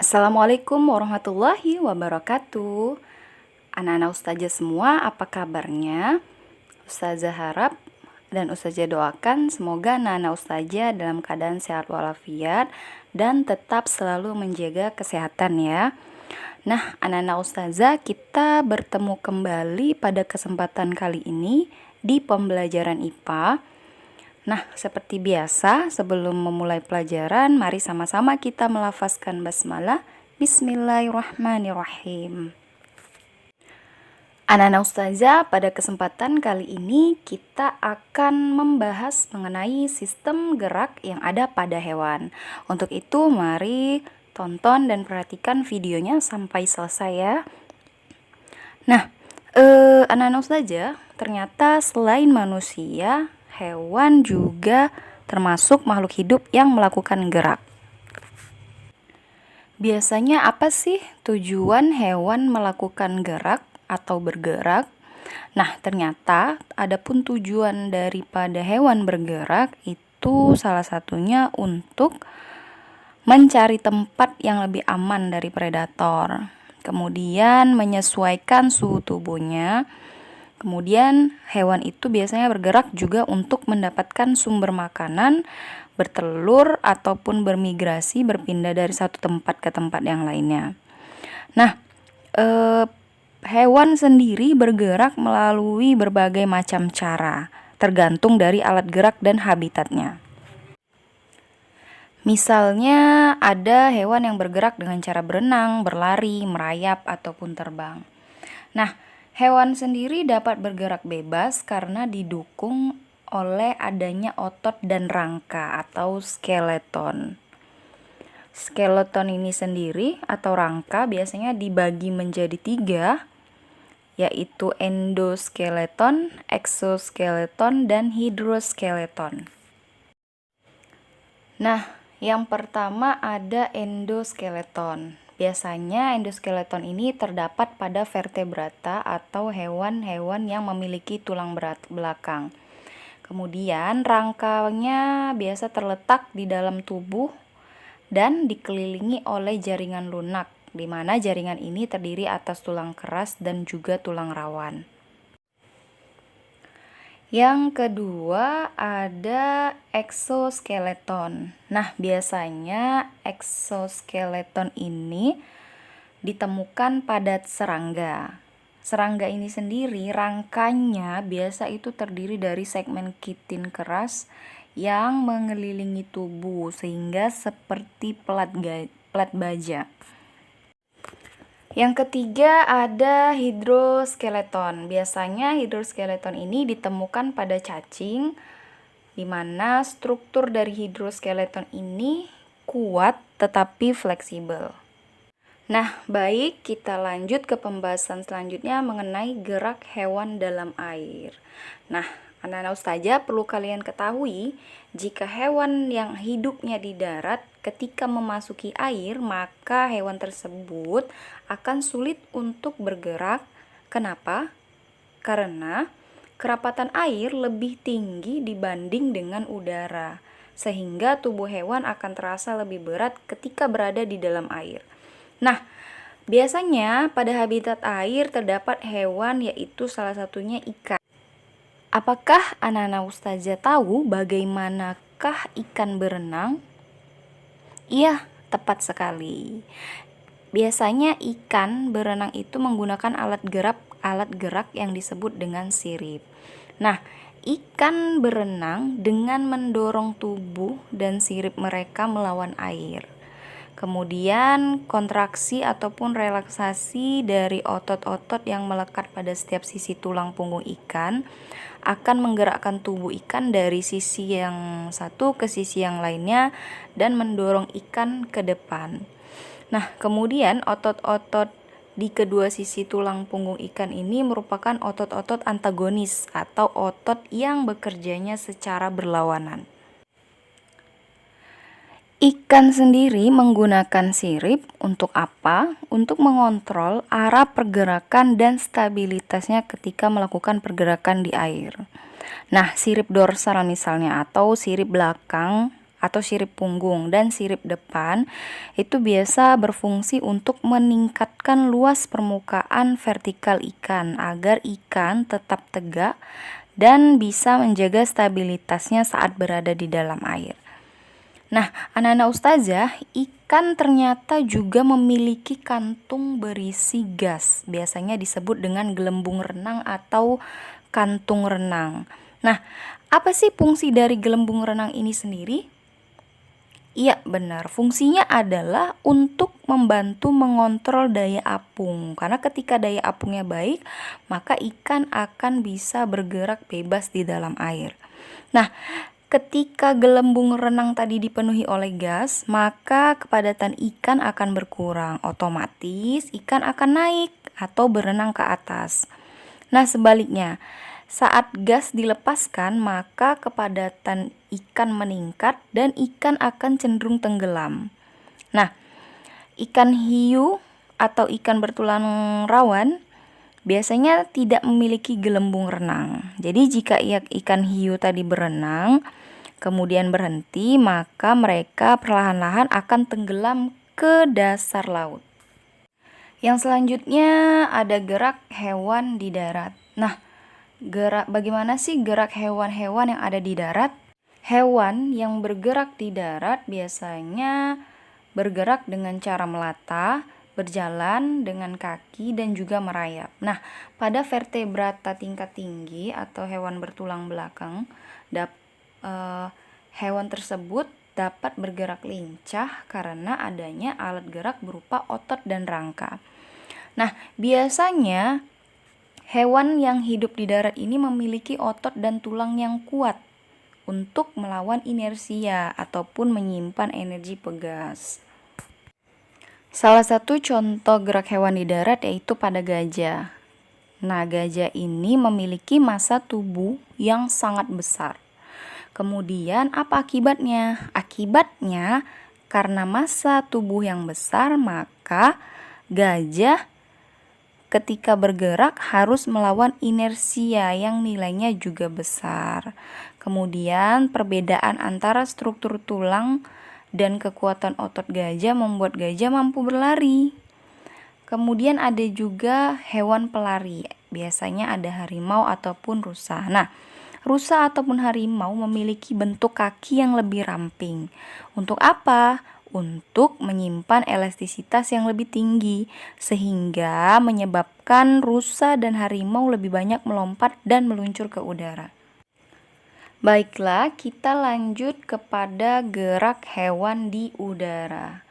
Assalamualaikum warahmatullahi wabarakatuh. Anak-anak ustazah semua, apa kabarnya? Ustazah harap dan ustazah doakan semoga anak-anak ustazah dalam keadaan sehat walafiat dan tetap selalu menjaga kesehatan ya. Nah, anak-anak ustazah, kita bertemu kembali pada kesempatan kali ini di pembelajaran IPA. Nah, seperti biasa, sebelum memulai pelajaran, mari sama-sama kita melafazkan basmalah. Bismillahirrahmanirrahim. Anak-anak ustazah, pada kesempatan kali ini kita akan membahas mengenai sistem gerak yang ada pada hewan. Untuk itu, mari tonton dan perhatikan videonya sampai selesai ya. Nah, anak-anak ustazah, ternyata selain manusia, hewan juga termasuk makhluk hidup yang melakukan gerak. Biasanya apa sih tujuan hewan melakukan gerak atau bergerak? Nah, ternyata adapun tujuan daripada hewan bergerak itu salah satunya untuk mencari tempat yang lebih aman dari predator. Kemudian menyesuaikan suhu tubuhnya. Kemudian hewan itu biasanya bergerak juga untuk mendapatkan sumber makanan, bertelur ataupun bermigrasi, berpindah dari satu tempat ke tempat yang lainnya. Nah, hewan sendiri bergerak melalui berbagai macam cara, tergantung dari alat gerak dan habitatnya. Misalnya ada hewan yang bergerak dengan cara berenang, berlari, merayap, ataupun terbang. Nah, hewan sendiri dapat bergerak bebas karena didukung oleh adanya otot dan rangka atau skeleton. Skeleton ini sendiri atau rangka biasanya dibagi menjadi 3, yaitu endoskeleton, exoskeleton, dan hydroskeleton. Nah, yang pertama ada endoskeleton. Biasanya endoskeleton ini terdapat pada vertebrata atau hewan-hewan yang memiliki tulang belakang. Kemudian rangkanya biasa terletak di dalam tubuh dan dikelilingi oleh jaringan lunak, di mana jaringan ini terdiri atas tulang keras dan juga tulang rawan. Yang kedua ada exoskeleton. Nah, biasanya exoskeleton ini ditemukan pada serangga. Serangga ini sendiri rangkanya biasa itu terdiri dari segmen kitin keras yang mengelilingi tubuh sehingga seperti pelat baja. Yang ketiga ada hydroskeleton. Biasanya hydroskeleton ini ditemukan pada cacing, di mana struktur dari hydroskeleton ini kuat tetapi fleksibel. Nah, baik, kita lanjut ke pembahasan selanjutnya mengenai gerak hewan dalam air. Nah, anak-anak ustazah perlu kalian ketahui, jika hewan yang hidupnya di darat ketika memasuki air, maka hewan tersebut akan sulit untuk bergerak. Kenapa? Karena kerapatan air lebih tinggi dibanding dengan udara, sehingga tubuh hewan akan terasa lebih berat ketika berada di dalam air. Nah, biasanya pada habitat air terdapat hewan, yaitu salah satunya ikan. Apakah anak-anak ustazah tahu bagaimanakah ikan berenang? Iya, tepat sekali. Biasanya ikan berenang itu menggunakan alat gerak yang disebut dengan sirip. Nah, ikan berenang dengan mendorong tubuh dan sirip mereka melawan air. Kemudian kontraksi ataupun relaksasi dari otot-otot yang melekat pada setiap sisi tulang punggung ikan akan menggerakkan tubuh ikan dari sisi yang satu ke sisi yang lainnya dan mendorong ikan ke depan. Nah, kemudian otot-otot di kedua sisi tulang punggung ikan ini merupakan otot-otot antagonis atau otot yang bekerjanya secara berlawanan. Ikan sendiri menggunakan sirip untuk apa? Untuk mengontrol arah pergerakan dan stabilitasnya ketika melakukan pergerakan di air. Nah, sirip dorsal misalnya atau sirip belakang atau sirip punggung dan sirip depan itu biasa berfungsi untuk meningkatkan luas permukaan vertikal ikan agar ikan tetap tegak dan bisa menjaga stabilitasnya saat berada di dalam air. Nah, anak-anak ustazah, ikan ternyata juga memiliki kantung berisi gas. Biasanya disebut dengan gelembung renang atau kantung renang. Nah, apa sih fungsi dari gelembung renang ini sendiri? Iya, benar. Fungsinya adalah untuk membantu mengontrol daya apung. Karena ketika daya apungnya baik, maka ikan akan bisa bergerak bebas di dalam air. Nah, ketika gelembung renang tadi dipenuhi oleh gas, maka kepadatan ikan akan berkurang. Otomatis ikan akan naik atau berenang ke atas. Nah, sebaliknya, saat gas dilepaskan, maka kepadatan ikan meningkat dan ikan akan cenderung tenggelam. Nah, ikan hiu atau ikan bertulang rawan biasanya tidak memiliki gelembung renang. Jadi jika ikan hiu tadi berenang, kemudian berhenti, maka mereka perlahan-lahan akan tenggelam ke dasar laut. Yang selanjutnya ada gerak hewan di darat. Nah, bagaimana sih gerak hewan-hewan yang ada di darat? Hewan yang bergerak di darat biasanya bergerak dengan cara melata, berjalan dengan kaki, dan juga merayap. Nah, pada vertebrata tingkat tinggi atau hewan bertulang belakang, hewan tersebut dapat bergerak lincah karena adanya alat gerak berupa otot dan rangka. Nah, biasanya hewan yang hidup di darat ini memiliki otot dan tulang yang kuat untuk melawan inersia ataupun menyimpan energi pegas. Salah satu contoh gerak hewan di darat yaitu pada gajah. Nah, gajah ini memiliki massa tubuh yang sangat besar. Kemudian apa akibatnya? Akibatnya karena massa tubuh yang besar, maka gajah ketika bergerak harus melawan inersia yang nilainya juga besar. Kemudian perbedaan antara struktur tulang dan kekuatan otot gajah membuat gajah mampu berlari. Kemudian ada juga hewan pelari, biasanya ada harimau ataupun rusa. Nah, rusa ataupun harimau memiliki bentuk kaki yang lebih ramping. Untuk apa? Untuk menyimpan elastisitas yang lebih tinggi, sehingga menyebabkan rusa dan harimau lebih banyak melompat dan meluncur ke udara. Baiklah, kita lanjut kepada gerak hewan di udara.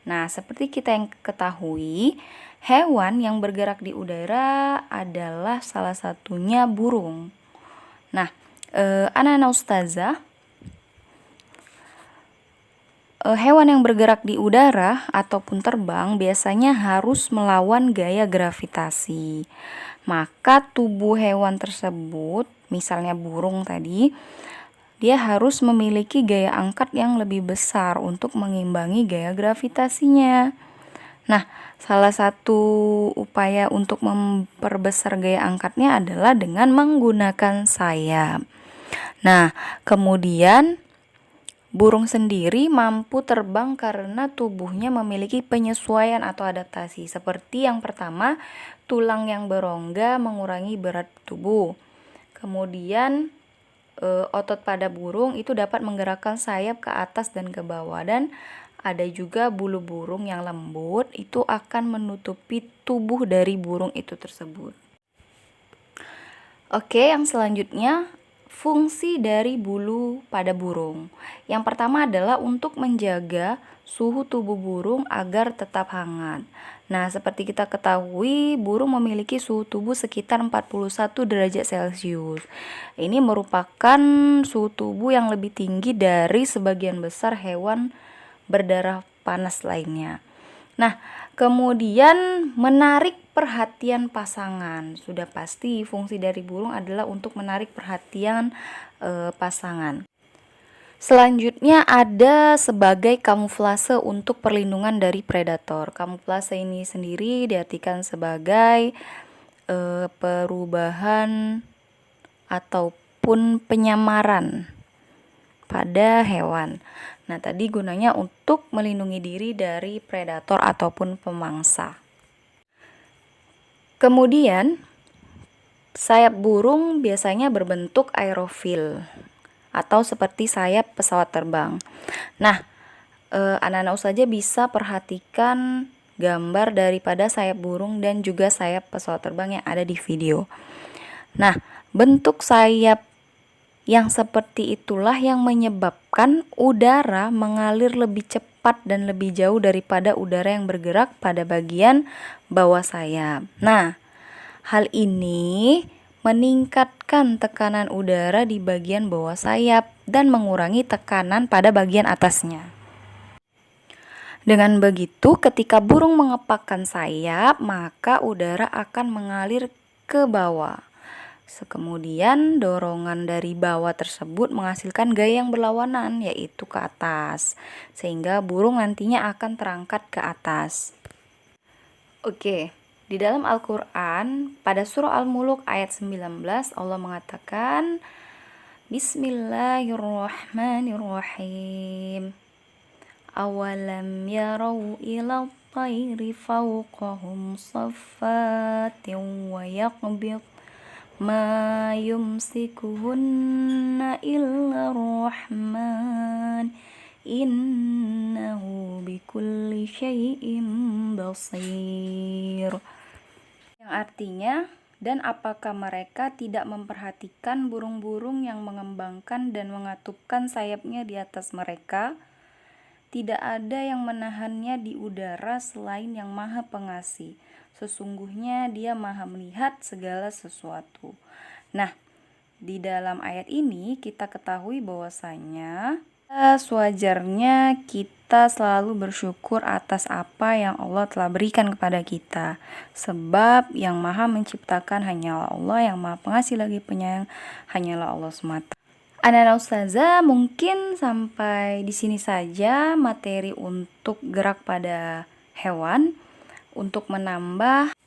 Nah, seperti kita yang ketahui, hewan yang bergerak di udara adalah salah satunya burung. Nah, anak-anak ustazah, hewan yang bergerak di udara ataupun terbang biasanya harus melawan gaya gravitasi. Maka tubuh hewan tersebut, misalnya burung tadi, dia harus memiliki gaya angkat yang lebih besar untuk mengimbangi gaya gravitasinya. Nah, salah satu upaya untuk memperbesar gaya angkatnya adalah dengan menggunakan sayap. Nah, kemudian burung sendiri mampu terbang karena tubuhnya memiliki penyesuaian atau adaptasi. Seperti yang pertama, tulang yang berongga mengurangi berat tubuh. Kemudian otot pada burung itu dapat menggerakkan sayap ke atas dan ke bawah, dan ada juga bulu burung yang lembut itu akan menutupi tubuh dari burung itu tersebut. Oke, yang selanjutnya fungsi dari bulu pada burung. Yang pertama adalah untuk menjaga suhu tubuh burung agar tetap hangat. Nah, seperti kita ketahui, burung memiliki suhu tubuh sekitar 41 derajat Celcius. Ini merupakan suhu tubuh yang lebih tinggi dari sebagian besar hewan berdarah panas lainnya. Nah, kemudian menarik perhatian pasangan. Sudah pasti fungsi dari burung adalah untuk menarik perhatian pasangan. Selanjutnya ada sebagai kamuflase untuk perlindungan dari predator. Kamuflase ini sendiri diartikan sebagai perubahan ataupun penyamaran pada hewan. Nah, tadi gunanya untuk melindungi diri dari predator ataupun pemangsa. Kemudian, sayap burung biasanya berbentuk aerofil atau seperti sayap pesawat terbang. Nah, anak-anak saja bisa perhatikan gambar daripada sayap burung dan juga sayap pesawat terbang yang ada di video. Nah, bentuk sayap yang seperti itulah yang menyebabkan udara mengalir lebih cepat dan lebih jauh daripada udara yang bergerak pada bagian bawah sayap. Nah, hal ini meningkatkan tekanan udara di bagian bawah sayap dan mengurangi tekanan pada bagian atasnya. Dengan begitu, ketika burung mengepakkan sayap, maka udara akan mengalir ke bawah. Kemudian dorongan dari bawah tersebut menghasilkan gaya yang berlawanan, yaitu ke atas, sehingga burung nantinya akan terangkat ke atas. Oke, di dalam Al-Quran pada surah Al-Muluk ayat 19 Allah mengatakan Bismillahirrahmanirrahim. Awalam yarau ila tayri fawqahum saffatin wa yaqbid ma yumsikuhunna illa rahman innahu bikulli syai'in basir. Yang artinya, dan apakah mereka tidak memperhatikan burung-burung yang mengembangkan dan mengatupkan sayapnya di atas mereka? Tidak ada yang menahannya di udara selain Yang Maha Pengasih. Sesungguhnya Dia Maha melihat segala sesuatu. Nah, di dalam ayat ini kita ketahui bahwasanya sewajarnya kita selalu bersyukur atas apa yang Allah telah berikan kepada kita. Sebab yang Maha menciptakan hanyalah Allah, yang Maha Pengasih lagi penyayang hanyalah Allah semata. Anak-anak ustazah, mungkin sampai di sini saja materi untuk gerak pada hewan untuk menambah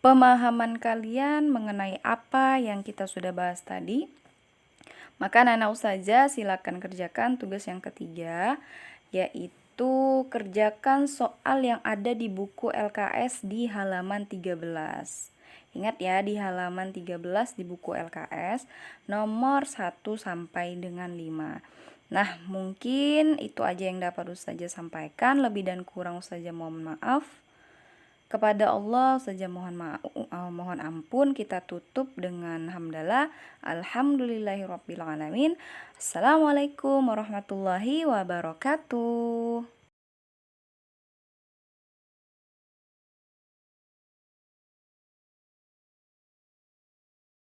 pemahaman kalian mengenai apa yang kita sudah bahas tadi. Maka anak-anak ustazah silakan kerjakan tugas yang ketiga, yaitu kerjakan soal yang ada di buku LKS di halaman 13. Ingat ya, di halaman 13 di buku LKS nomor 1 sampai dengan 5. Nah, mungkin itu aja yang dapat Ustazah sampaikan. Lebih dan kurang Ustazah mohon maaf. Kepada Allah saja mohon ampun. Kita tutup dengan hamdalah. Alhamdulillahirabbil alamin. Assalamualaikum warahmatullahi wabarakatuh.